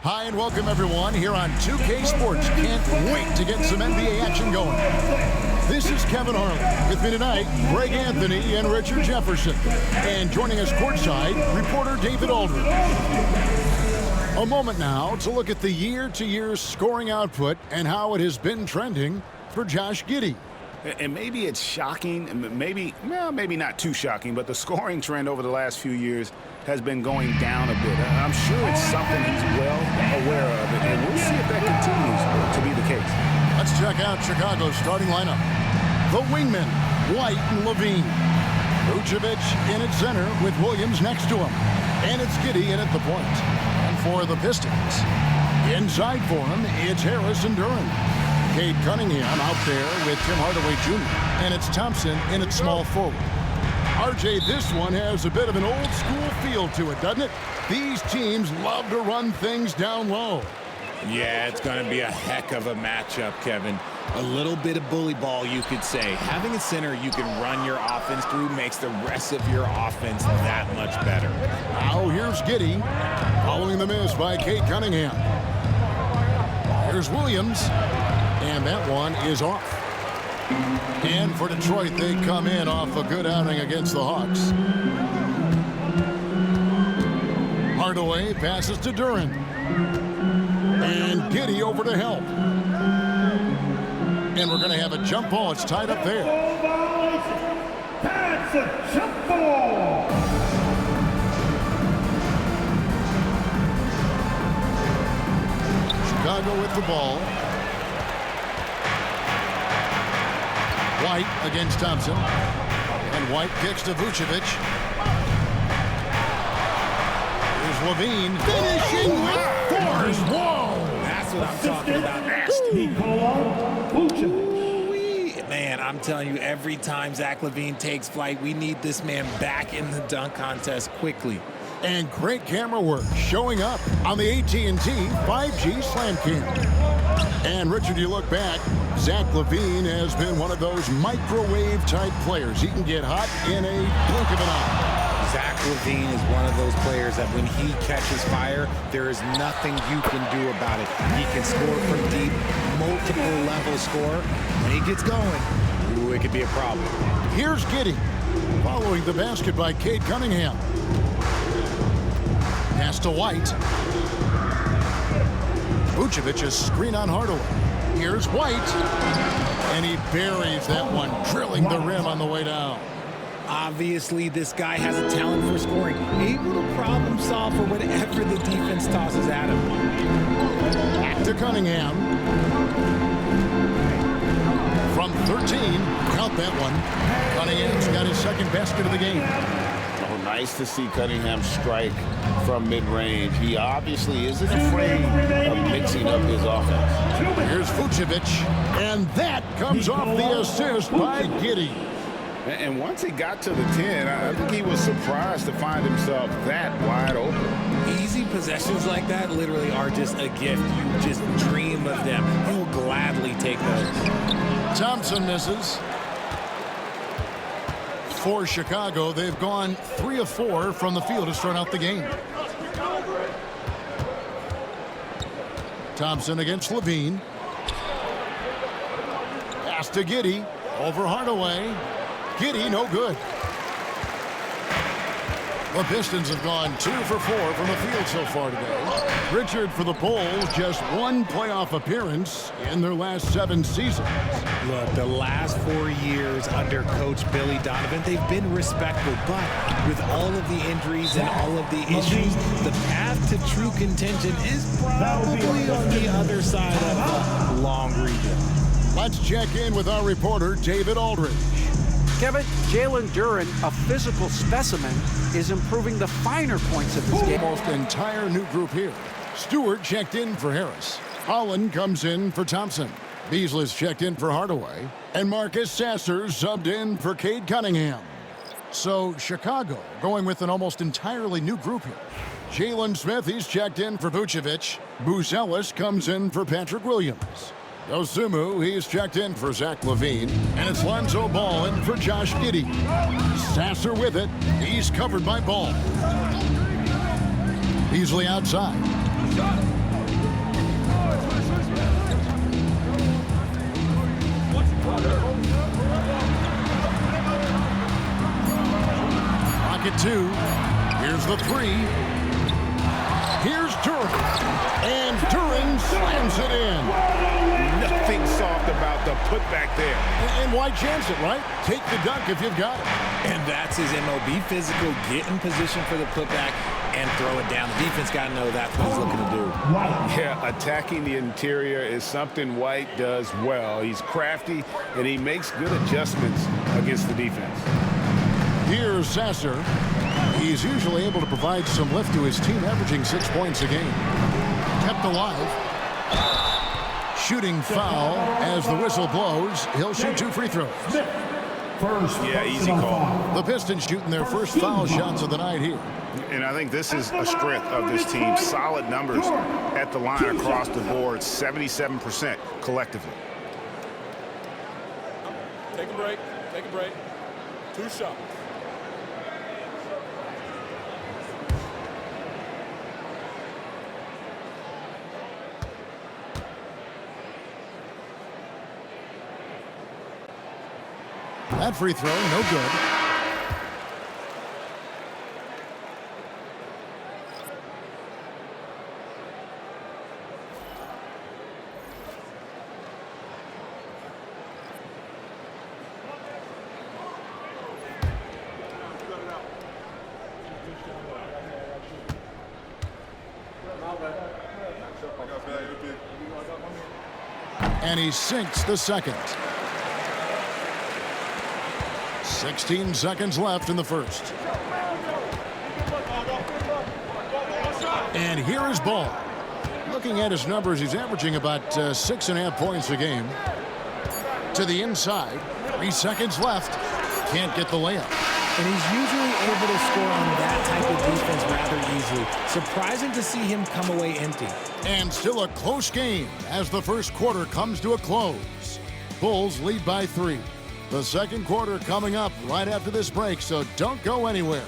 Hi and welcome everyone here on 2K Sports. Can't wait to get some NBA action going. This is Kevin Harlan. With me tonight, Greg Anthony and Richard Jefferson. And joining us courtside, reporter David Aldridge. A moment now to look at the year-to-year scoring output and how it has been trending for Josh Giddey. And maybe it's shocking, maybe not too shocking, but the scoring trend over the last few years has been going down a bit. I'm sure it's something he's well aware of, and we'll see if that continues to be the case. Let's check out Chicago's starting lineup. The wingmen, White and Levine. Vucevic in at center with Williams next to him. And it's Giddey in at the point. And for the Pistons, inside for him, it's Harris and Duren. Cade Cunningham out there with Tim Hardaway Jr. And it's Thompson in at small forward. RJ, this one has a bit of an old school feel to it, doesn't it? These teams love to run things down low. Yeah, it's going to be a heck of a matchup, Kevin. A little bit of bully ball, you could say. Having a center you can run your offense through makes the rest of your offense that much better. Now here's Giddey, following the miss by Cade Cunningham. Here's Williams, and that one is off. And for Detroit, they come in off a good outing against the Hawks. Hardaway passes to Duren. And Giddey over to help. And we're going to have a jump ball. It's tied up there. That's a jump ball. Chicago with the ball. White against Thompson. And White kicks to Vucevic. Here's Levine finishing with force. Whoa! That's what I'm talking about. Nasty. Man, I'm telling you, every time Zach LaVine takes flight, we need this man back in the dunk contest quickly. And great camera work showing up on the AT&T 5G Slam Cam. And Richard, you look back, Zach LaVine has been one of those microwave-type players. He can get hot in a blink of an eye. Zach LaVine is one of those players that when he catches fire, there is nothing you can do about it. He can score from deep, multiple level score. When he gets going, ooh, it could be a problem. Here's Giddey, following the basket by Cade Cunningham. Pass to White. Vucevic is screen on Hardaway. Here's White. And he buries that one, drilling the rim on the way down. Obviously, this guy has a talent for scoring, able to problem solve for whatever the defense tosses at him. Back to Cunningham. From 13, count that one. Cunningham's got his second basket of the game. Oh, nice to see Cunningham strike from mid-range. He obviously isn't afraid of mixing up his offense. Here's Vucevic, and that comes off the assist by Giddey. And once he got to the 10, I think he was surprised to find himself that wide open. Easy possessions like that literally are just a gift. You just dream of them. He'll gladly take those. Thompson misses. For Chicago, they've gone 3 of 4 from the field to start out the game. Thompson against Levine. Pass to Giddey. Over Hardaway. Giddey, no good. The Pistons have gone 2 for 4 from the field so far today. Richard, for the Bulls, just one playoff appearance in their last 7 seasons. Look, the last 4 years under Coach Billy Donovan, they've been respectful, but with all of the injuries and all of the issues, the path to true contention is probably on the other side of a long rebuild. Let's check in with our reporter, David Aldridge. Kevin, Jalen Duren, a physical specimen, is improving the finer points of his game. Almost entire new group here. Stewart checked in for Harris. Holland comes in for Thompson. Beasley's checked in for Hardaway. And Marcus Sasser subbed in for Cade Cunningham. So Chicago going with an almost entirely new group here. Jalen Smith, he's checked in for Vucevic. Buzelis comes in for Patrick Williams. Dosunmu, he's checked in for Zach LaVine. And it's Lonzo Ball in for Josh Giddey. Sasser with it. He's covered by Ball. Beasley outside. Rocket 2. Here's the 3. Here's During. And During slams it in. Nothing soft about the putback there. And why chance it, right? Take the dunk if you've got it. And that's his MO. Be physical, get in position for the putback, and throw it down. The defense got to know that's what he's looking to do. Yeah, attacking the interior is something White does well. He's crafty, and he makes good adjustments against the defense. Here's Sasser. He's usually able to provide some lift to his team, averaging 6 points a game. Kept alive. Shooting foul as the whistle blows. He'll shoot 2 free throws. Yeah, easy call. The Pistons shooting their first foul shots of the night here. And I think this is a strength of this team. Solid numbers at the line across the board, 77% collectively. Take a break. Take a break. 2 shots. That free throw, no good. And he sinks the second. 16 seconds left in the first. And here is Ball. Looking at his numbers, he's averaging about 6.5 points a game. To the inside. 3 seconds left. Can't get the layup. And he's usually able to score on that type of defense rather easily. Surprising to see him come away empty. And still a close game as the first quarter comes to a close. Bulls lead by 3. The second quarter coming up right after this break, so don't go anywhere.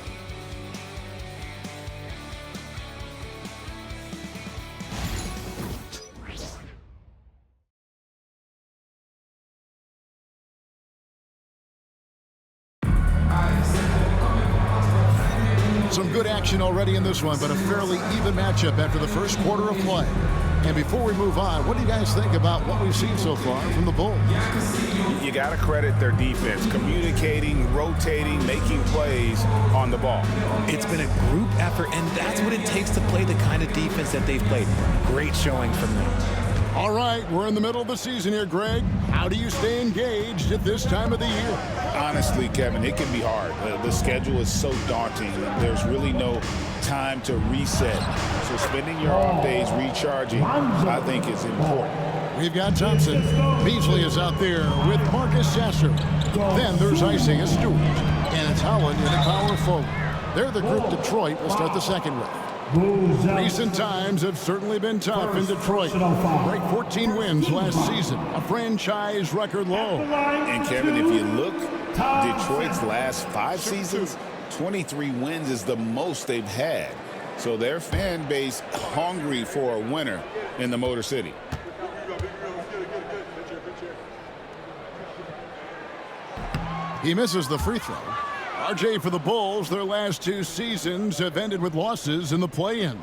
Some good action already in this one, but a fairly even matchup after the first quarter of play. And before we move on, what do you guys think about what we've seen so far from the Bulls? You got to credit their defense, communicating, rotating, making plays on the ball. It's been a group effort, and that's what it takes to play the kind of defense that they've played. Great showing from them. All right, we're in the middle of the season here, Greg. How do you stay engaged at this time of the year? Honestly, Kevin, it can be hard. The schedule is so daunting, and there's really no time to reset. So spending your off days recharging, I think, is important. We've got Thompson. Beasley is out there with Marcus Sasser. Then there's Isaiah Stewart. And it's Holland in the power forward. They're the group Detroit will start the second with. Recent times have certainly been tough in Detroit. Break 14 wins last season, a franchise record low. And Kevin, if you look, Detroit's last 5 seasons, 23 wins is the most they've had. So their fan base hungry for a winner in the Motor City. He misses the free throw. RJ, for the Bulls, their last 2 seasons have ended with losses in the play-in.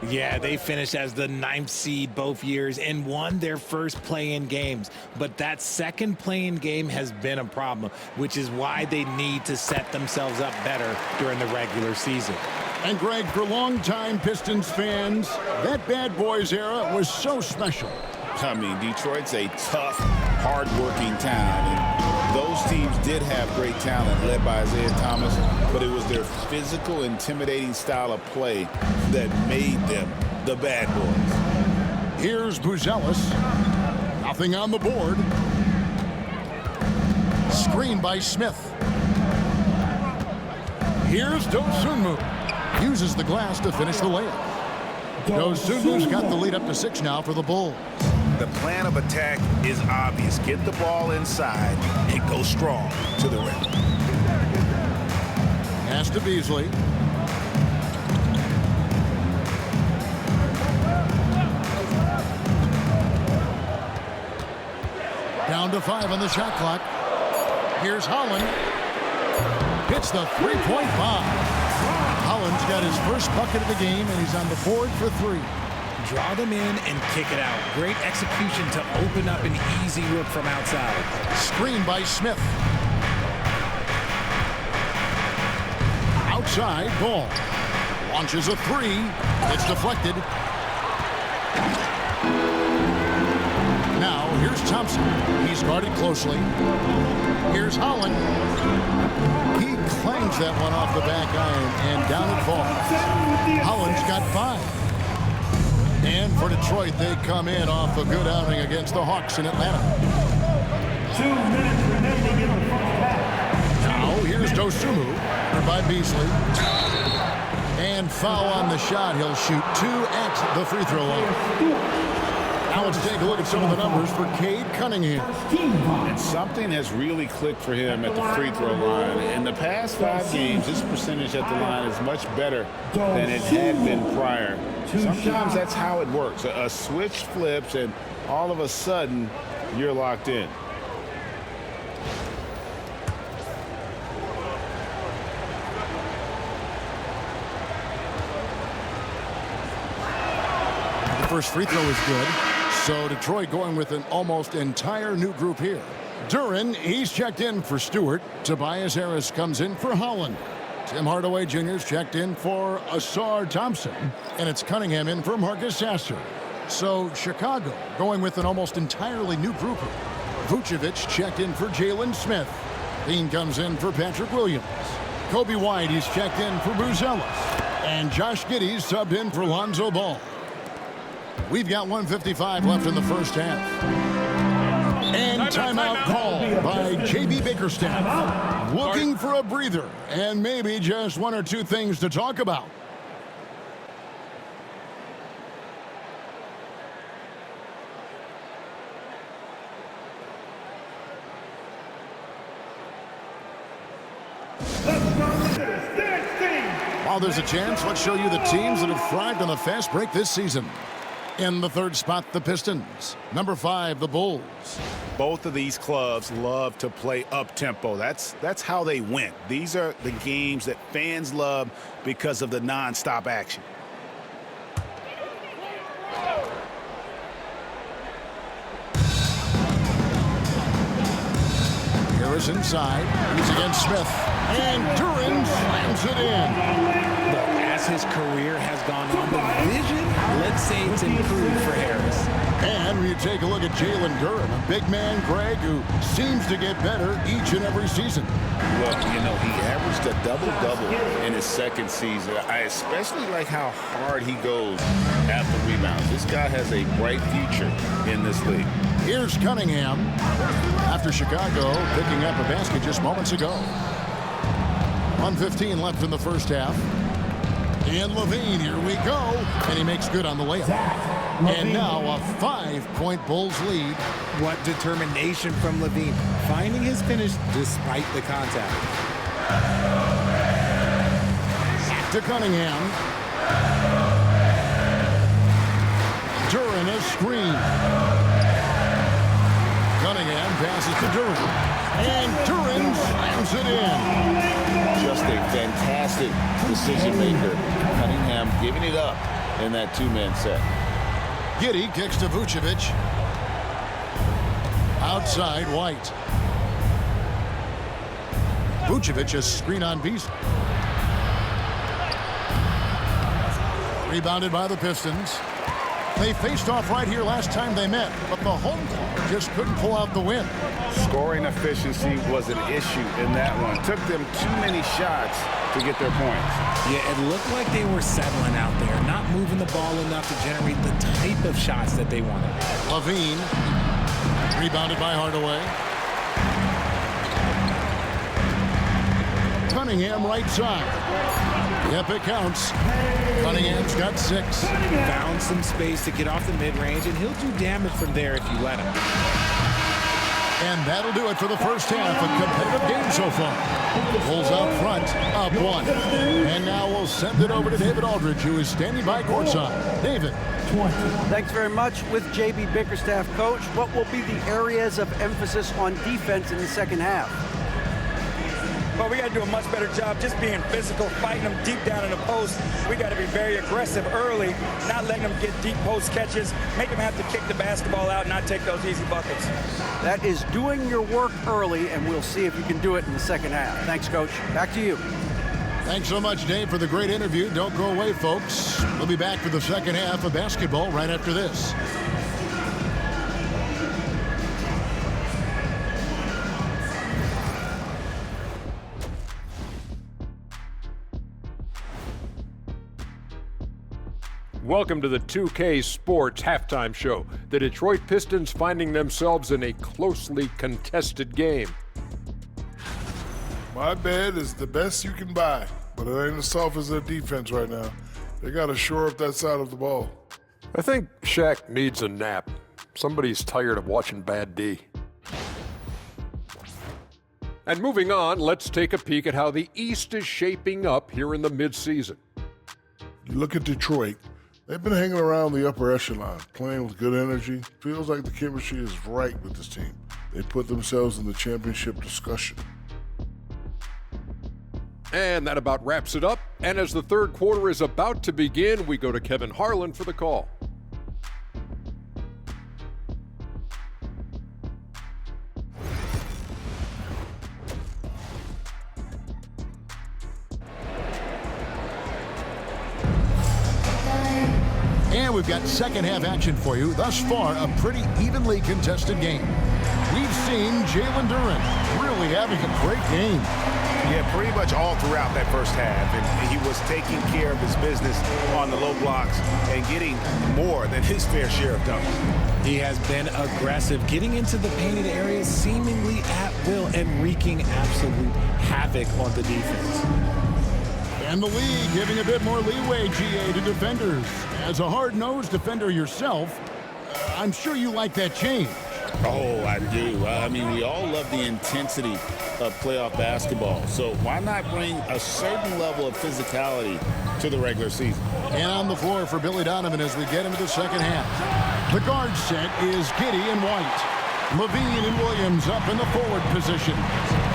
Yeah, they finished as the 9th seed both years and won their first play-in games. But that second play-in game has been a problem, which is why they need to set themselves up better during the regular season. And Greg, for longtime Pistons fans, that bad boys era was so special. I mean, Detroit's a tough, hard-working town. And those teams did have great talent led by Isaiah Thomas, but it was their physical, intimidating style of play that made them the bad boys. Here's Buzelis. Nothing on the board. Screen by Smith. Here's Dosunmu. Uses the glass to finish the layup. Dosunmu's got the lead up to 6 now for the Bulls. The plan of attack is obvious. Get the ball inside and go strong to the rim. Pass to Beasley. Down Down to 5 on the shot clock. Here's Holland. Hits the three-point bomb. Holland's got his first bucket of the game, and he's on the board for 3. Draw them in and kick it out. Great execution to open up an easy look from outside. Screen by Smith. Outside, Ball. Launches a 3. It's deflected. Now, here's Thompson. He's guarded closely. Here's Holland. He clangs that one off the back iron, and down it falls. Holland's got 5. And for Detroit, they come in off a good outing against the Hawks in Atlanta. 2 minutes remaining in the first half. Now, here's Dosunmu, by Beasley. And foul on the shot. He'll shoot 2 at the free throw line. Now let's take a look at some of the numbers for Cade Cunningham. And something has really clicked for him at the free throw line. In the past 5 games, his percentage at the line is much better than it had been prior. Sometimes that's how it works. A switch flips, and all of a sudden, you're locked in. The first free throw is good. So Detroit going with an almost entire new group here. Duren, he's checked in for Stewart. Tobias Harris comes in for Holland. Tim Hardaway Jr.'s checked in for Asar Thompson. And it's Cunningham in for Marcus Sasser. So Chicago going with an almost entirely new group. Vucevic checked in for Jalen Smith. Dean comes in for Patrick Williams. Kobe White, he's checked in for Buzelis. And Josh Giddey's subbed in for Lonzo Ball. We've got 1:55 left in the first half. And timeout called by J.B. Bickerstaff. Looking for a breather and maybe just 1 or 2 things to talk about. While there's a chance, let's show you the teams that have thrived on the fast break this season. In the third spot, the Pistons. Number 5, the Bulls. Both of these clubs love to play up-tempo. That's how they win. These are the games that fans love because of the non-stop action. Harris inside. He's against Smith. And Duren slams it in. As his career has gone on, the vision, let's say it's improved for Harris. And when you take a look at Jalen Duren, a big man, Greg, who seems to get better each and every season. Well, you know, he averaged a double-double in his second season. I especially like how hard he goes after rebounds. This guy has a bright future in this league. Here's Cunningham after Chicago picking up a basket just moments ago. 1:15 left in the first half. And Levine, here we go. And he makes good on the layup. And now a 5-point Bulls lead. What determination from Levine, finding his finish despite the contact. Back to Cunningham. Duren a screen. Cunningham passes to Duren. And Duren slams it in. Just a fantastic decision maker. Cunningham giving it up in that 2-man set. Giddey kicks to Vucevic. Outside, White. Vucevic a screen on Beasley. Rebounded by the Pistons. They faced off right here last time they met, but the home club just couldn't pull out the win. Scoring efficiency was an issue in that one. Took them too many shots to get their points. Yeah, it looked like they were settling out there, not moving the ball enough to generate the type of shots that they wanted. Levine, rebounded by Hardaway. Cunningham right side. Yep, it counts. Cunningham's got 6. Found some space to get off the mid-range, and he'll do damage from there if you let him. And that'll do it for the first half. A competitive game so far. Bulls out front, up one. And now we'll send it over to David Aldridge, who is standing by courtside. David. Thanks very much. With J.B. Bickerstaff, Coach, what will be the areas of emphasis on defense in the second half? Well, we got to do a much better job just being physical, fighting them deep down in the post. We got to be very aggressive early, not letting them get deep post catches, make them have to kick the basketball out and not take those easy buckets. That is doing your work early, and we'll see if you can do it in the second half. Thanks, Coach. Back to you. Thanks so much, Dave, for the great interview. Don't go away, folks. We'll be back for the second half of basketball right after this. Welcome to the 2K Sports Halftime Show. The Detroit Pistons finding themselves in a closely contested game. My bed is the best you can buy, but it ain't as soft as their defense right now. They got to shore up that side of the ball. I think Shaq needs a nap. Somebody's tired of watching bad D. And moving on, let's take a peek at how the East is shaping up here in the midseason. You look at Detroit. They've been hanging around the upper echelon, playing with good energy. Feels like the chemistry is right with this team. They put themselves in the championship discussion. And that about wraps it up. And as the third quarter is about to begin, we go to Kevin Harlan for the call. And we've got second half action for you. Thus far, a pretty evenly contested game. We've seen Jalen Duren really having a great game. Yeah, pretty much all throughout that first half. And he was taking care of his business on the low blocks and getting more than his fair share of dunks. He has been aggressive, getting into the painted areas seemingly at will and wreaking absolute havoc on the defense. And the league giving a bit more leeway, GA, to defenders. As a hard-nosed defender yourself, I'm sure you like that change. Oh, I do. I mean, we all love the intensity of playoff basketball. So why not bring a certain level of physicality to the regular season? And on the floor for Billy Donovan as we get into the second half. The guard set is Giddey and White. Levine and Williams up in the forward position.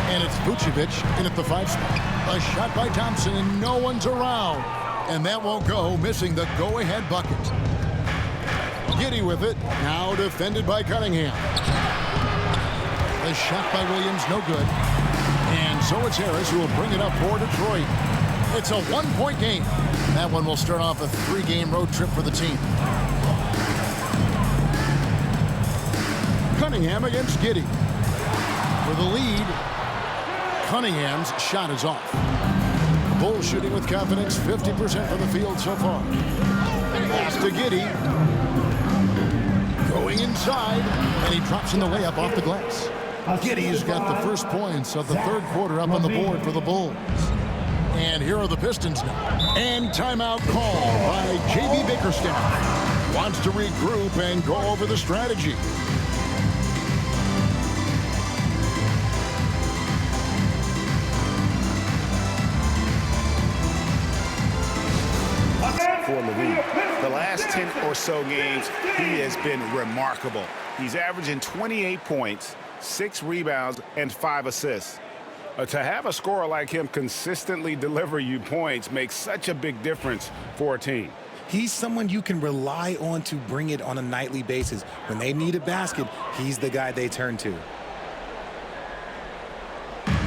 And it's Vucevic in at the 5 spot. A shot by Thompson and no one's around. And that won't go, missing the go-ahead bucket. Giddey with it, now defended by Cunningham. The shot by Williams, no good. And so it's Harris who will bring it up for Detroit. It's a one-point game. That one will start off a 3-game road trip for the team. Cunningham against Giddey. For the lead, Cunningham's shot is off. Bulls shooting with confidence, 50% from the field so far. Pass to Giddey. Going inside, and he drops in the layup off the glass. Giddey's got the first points of the third quarter up on the board for the Bulls. And here are the Pistons now. And timeout call by J.B. Bickerstaff. Wants to regroup and go over the strategy. For Levine. The last 10 or so games, he has been remarkable. He's averaging 28 points, 6 rebounds, and 5 assists. To have a scorer like him consistently deliver you points makes such a big difference for a team. He's someone you can rely on to bring it on a nightly basis. When they need a basket, he's the guy they turn to.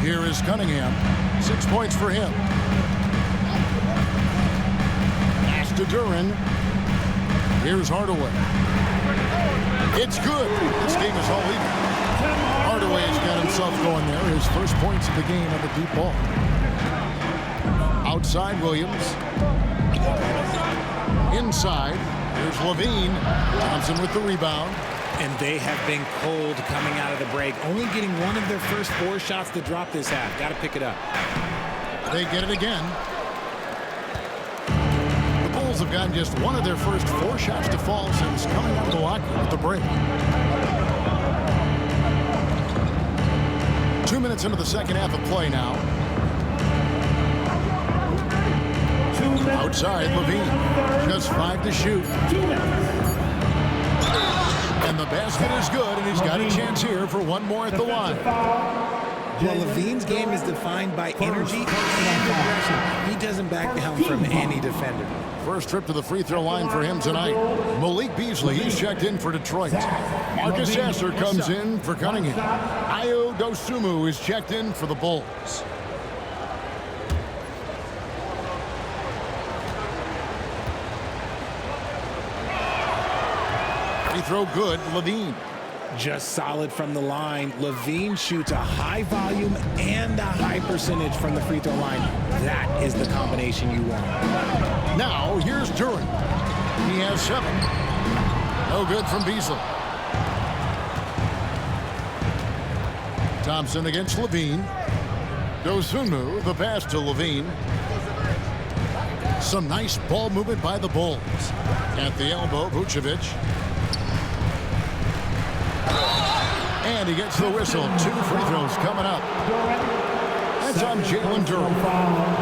Here is Cunningham. 6 points for him. To Duren. Here's Hardaway. It's good. This game is all even. Hardaway has got himself going there. His first points of the game on the deep ball. Outside Williams. Inside. Here's Levine. Thompson with the rebound. And they have been cold coming out of the break. Only getting one of their first 4 shots to drop this half. Got to pick it up. They get it again. Bulls have gotten just one of their first 4 shots to fall since coming out of the locker at the break. 2 minutes into the second half of play now. outside Levine. Just 5 to shoot. And the basket is good, and he's got a chance here for one more at the line. Well, Levine's game is defined by energy and aggression. He doesn't back down from any defender. First trip to the free throw line for him tonight. Malik Beasley, he's checked in for Detroit. Marcus Sasser comes in for Cunningham. Ayo Dosunmu is checked in for the Bulls. Free throw good, Levine. Just solid from the line. Levine shoots a high volume and a high percentage from the free throw line. That is the combination you want. Now, here's Duran. He has 7. No good from Beasley. Thompson against Levine. Dosunmu, the pass to Levine. Some nice ball movement by the Bulls. At the elbow, Vucevic. And he gets the whistle. 2 free throws coming up. That's on Jalen Duran.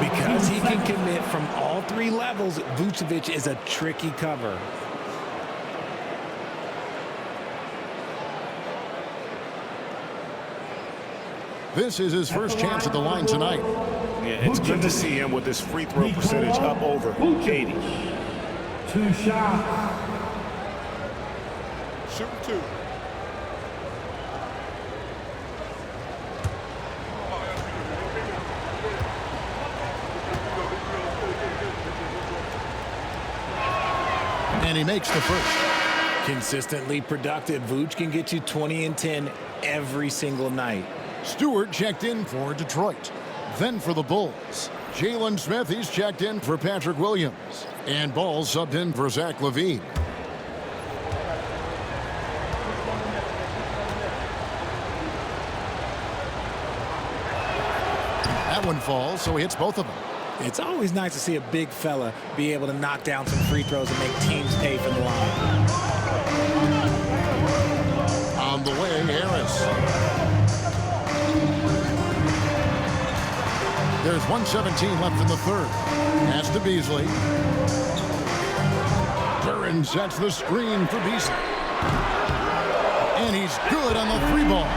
Because he can commit from all 3 levels, Vucevic is a tricky cover. This is his first chance at the line tonight. Yeah, it's good to see him with his free throw percentage up over 80. 2 shots. Shoot 2. And he makes the first. Consistently productive. Vooch can get you 20 and 10 every single night. Stewart checked in for Detroit. Then for the Bulls, Jalen Smith, he's checked in for Patrick Williams. And Ball subbed in for Zach LaVine. That one falls, so he hits both of them. It's always nice to see a big fella be able to knock down some free throws and make teams pay for the line. On the way, Harris. There's 1:17 left in the third. Pass to Beasley. Duran sets the screen for Beasley. And he's good on the 3 ball.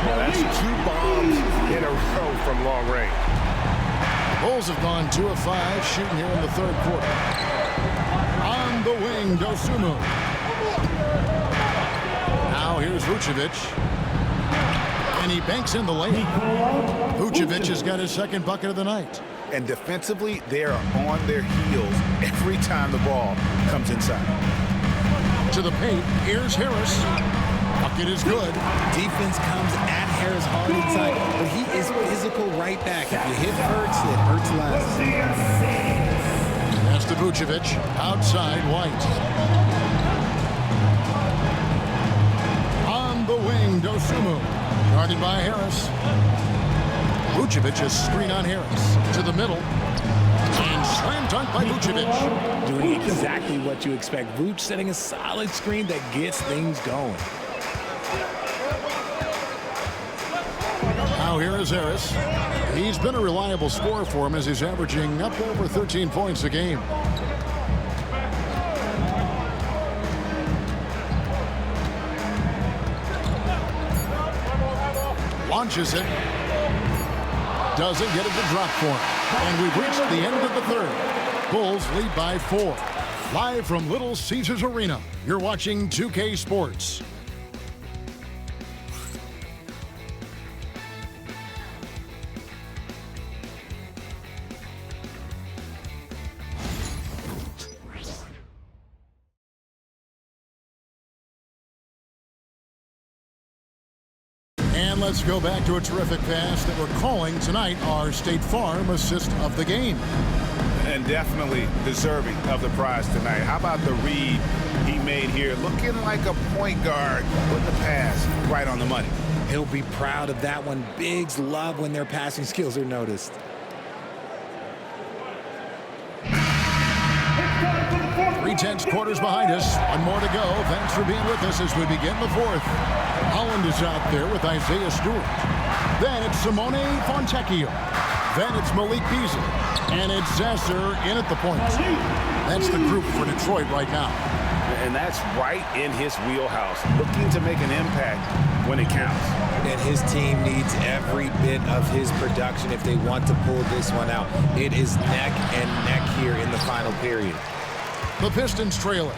Well, that's 2 bombs in a row from long range. Bulls have gone 2 of 5 shooting here in the third quarter. On the wing, Dosunmu. Now here's Vucevic. And he banks in the lane. Vucevic has got his 2nd bucket of the night. And defensively, they are on their heels every time the ball comes inside. To the paint, here's Harris. Bucket is good. Defense comes at Harris hard inside, but he is physical right back. If you hit Hurts, it hurts less. Pass to Vucevic. Outside, White. On the wing, Dosunmu. Guarded by Harris. Vucevic is screen on Harris. To the middle. And slam dunk by Vucevic. Doing exactly what you expect. Vooch setting a solid screen that gets things going. Now here is Harris. He's been a reliable scorer for him as he's averaging up over 13 points a game. Launches it. Doesn't get it to drop for him. And we've reached the end of the third. Bulls lead by 4. Live from Little Caesars Arena, you're watching 2K Sports. And let's go back to a terrific pass that we're calling tonight our State Farm assist of the game. And definitely deserving of the prize tonight. How about the read he made here? Looking like a point guard with the pass right on the money. He'll be proud of that one. Bigs love when their passing skills are noticed. 3/10 quarters behind us. One more to go. Thanks for being with us as we begin the fourth. Holland is out there with Isaiah Stewart. Then it's Simone Fontecchio. Then it's Malik Beasley. And it's Zasser in at the point. That's the group for Detroit right now. And that's right in his wheelhouse, looking to make an impact when it counts. And his team needs every bit of his production if they want to pull this one out. It is neck and neck here in the final period. The Pistons trail it.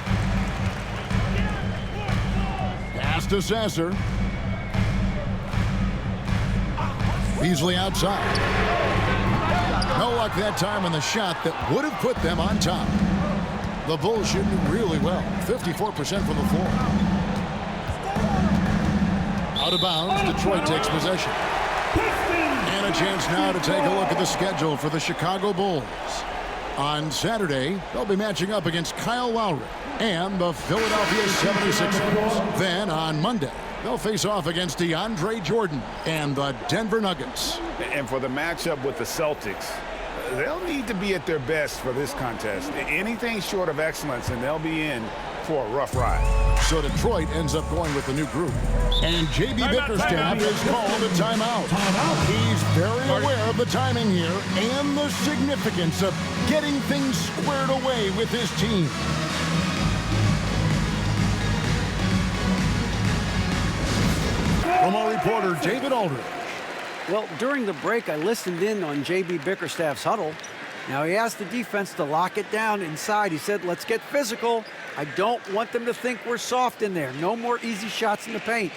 Pass to Zasser. Beasley outside. No luck that time on the shot that would have put them on top. The Bulls shooting really well. 54% from the floor. Out of bounds, Detroit takes possession. And a chance now to take a look at the schedule for the Chicago Bulls. On Saturday, they'll be matching up against Kyle Lowry and the Philadelphia 76ers. Then on Monday, they'll face off against DeAndre Jordan and the Denver Nuggets. And for the matchup with the Celtics, they'll need to be at their best for this contest. Anything short of excellence, and they'll be in for a rough ride. So Detroit ends up going with the new group. And J.B. Bickerstaff has called a timeout. He's very aware of the timing here and the significance of getting things squared away with his team. From our reporter, David Aldridge. Well, during the break, I listened in on J.B. Bickerstaff's huddle. Now, he asked the defense to lock it down inside. He said, let's get physical. I don't want them to think we're soft in there. No more easy shots in the paint.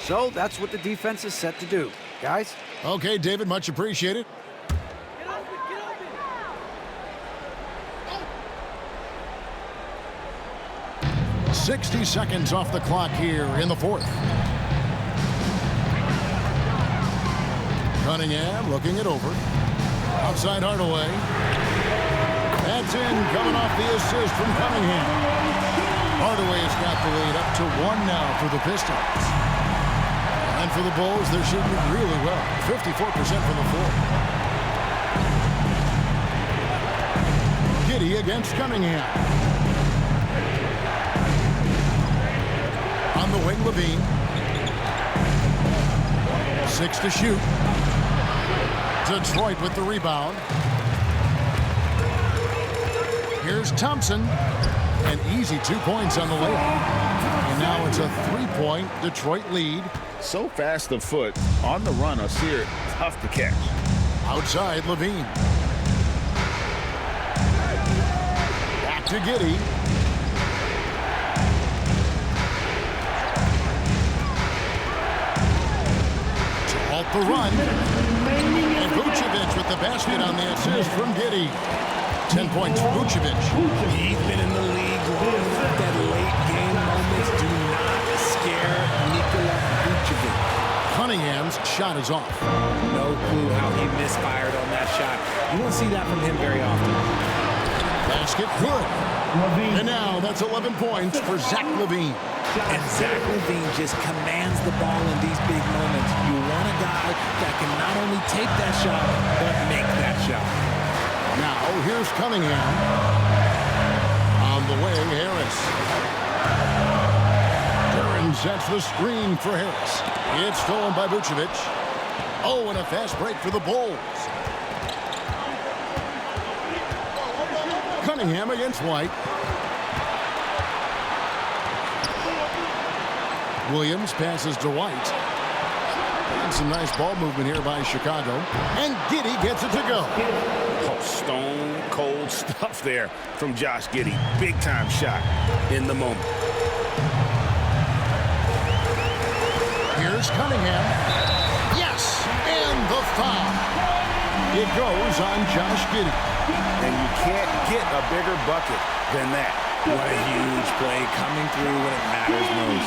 So that's what the defense is set to do. Guys? Okay, David, much appreciated. Get open. 60 seconds off the clock here in the fourth. Cunningham looking it over. Outside Hardaway. That's in, coming off the assist from Cunningham. Hardaway has got the lead up to 1 now for the Pistons. And for the Bulls, they're shooting it really well. 54% from the floor. Giddey against Cunningham. On the wing, Levine. 6 to shoot. Detroit with the rebound. Here's Thompson. An easy 2 points on the layup. And now it's a 3-point Detroit lead. So fast of foot on the run, Asir, tough to catch. Outside, Levine. Back to Giddey. To halt the run. And Vucevic with the basket on the assist from Giddey. 10 points for Vucevic. He's been in the league long enough that late game moments do not scare Nikola Vucevic. Cunningham's shot is off. No clue how he misfired on that shot. You won't see that from him very often. Basket good. And now that's 11 points for Zach LaVine. And Zach LaVine just commands the ball in these big moments. You want a guy that can not only take that shot, but make that shot. Now here's Cunningham. On the wing, Harris. Duran sets the screen for Harris. It's stolen by Vucevic. Oh, and a fast break for the Bulls. Cunningham against White. Williams passes to White. And some nice ball movement here by Chicago. And Giddey gets it to go. Oh, stone cold stuff there from Josh Giddey. Big time shot in the moment. Here's Cunningham. Yes, and the foul. It goes on Josh Giddey. And you can't get a bigger bucket than that. What a huge play coming through when it matters most.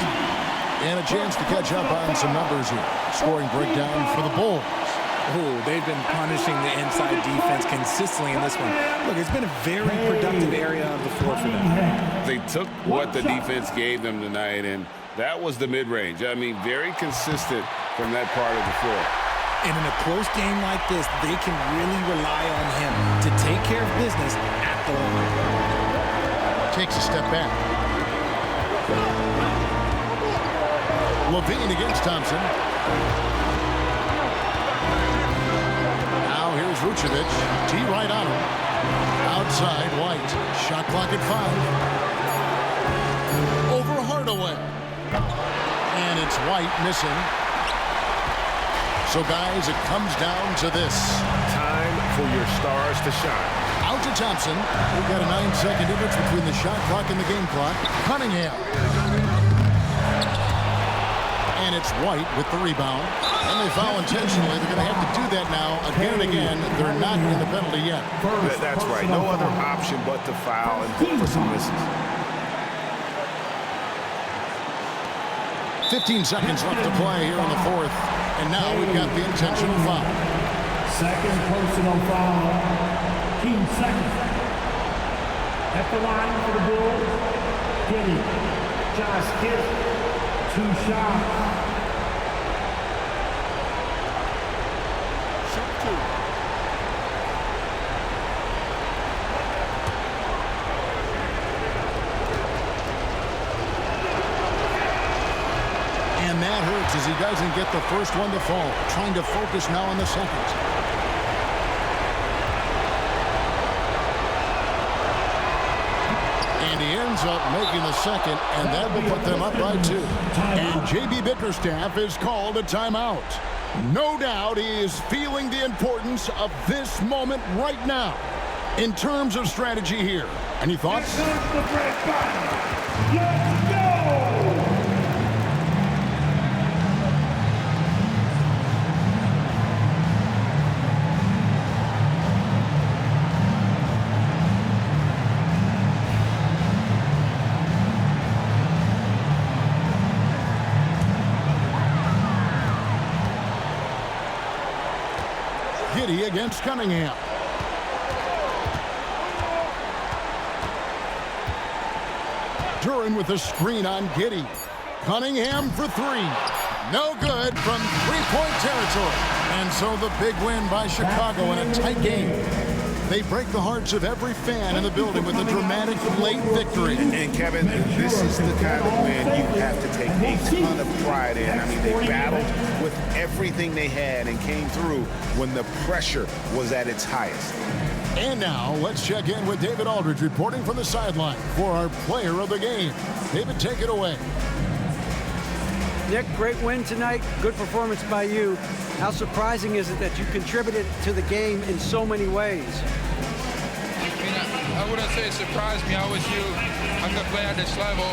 And a chance to catch up on some numbers here. Scoring breakdown for the Bulls. Oh, they've been punishing the inside defense consistently in this one. Look, it's been a very productive area of the floor for them. They took what the defense gave them tonight, and that was the mid-range. I mean, very consistent from that part of the floor. And in a close game like this, they can really rely on him to take care of business at the line. Takes a step back. Levine against Thompson. Now here's Vucevic. T right on him. Outside, White. Shot clock at 5. Over Hardaway. And it's White missing. So, guys, it comes down to this. Time for your stars to shine. Out to Thompson. We've got a 9-second difference between the shot clock and the game clock. Cunningham. And it's White with the rebound. And they foul intentionally. They're going to have to do that now again and again. They're not in the penalty yet. That's right. No other option but to foul and hope for some misses. 15 seconds left to play here in the fourth. And now we've got the intentional foul. Second personal foul. Team second. At the line for the Bulls, Giddey. Josh Giddey. 2 shots. Shoot 2. And that hurts as he doesn't get the first one to fall. Trying to focus now on the second. And he ends up making the second, and that will put them up by 2. And J.B. Bickerstaff is called a timeout. No doubt he is feeling the importance of this moment right now in terms of strategy here. Any thoughts? Let's go! Giddey against Cunningham. Duran with a screen on Giddey. Cunningham for 3. No good from three-point territory. And so the big win by Chicago in a tight game. They break the hearts of every fan in the building with a dramatic late victory. And Kevin, this is the kind of win you have to take a ton of pride in. I mean, they battled with everything they had and came through when the pressure was at its highest. And now let's check in with David Aldridge reporting from the sideline for our player of the game. David, take it away. Nick, great win tonight. Good performance by you. How surprising is it that you contributed to the game in so many ways? I mean, I wouldn't say it surprised me. I was you. I could play at this level,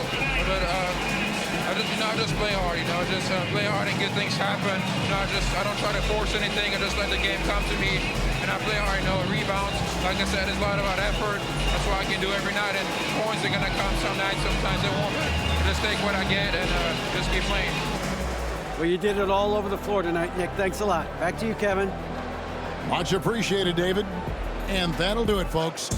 but I just play hard. Just play hard and get things happen. I don't try to force anything. I just let the game come to me, and I play hard. Rebounds. Like I said, it's a lot about effort. That's what I can do every night. And points are gonna come some nights. Sometimes they won't. But just take what I get and just keep playing. Well, you did it all over the floor tonight, Nick. Thanks a lot. Back to you, Kevin. Much appreciated, David. And that'll do it, folks.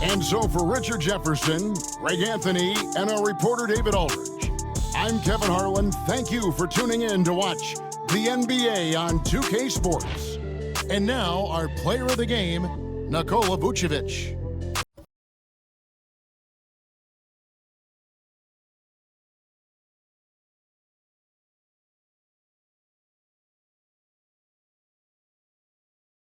And so for Richard Jefferson, Greg Anthony, and our reporter David Aldridge, I'm Kevin Harlan. Thank you for tuning in to watch the NBA on 2K Sports. And now our player of the game, Nikola Vucevic.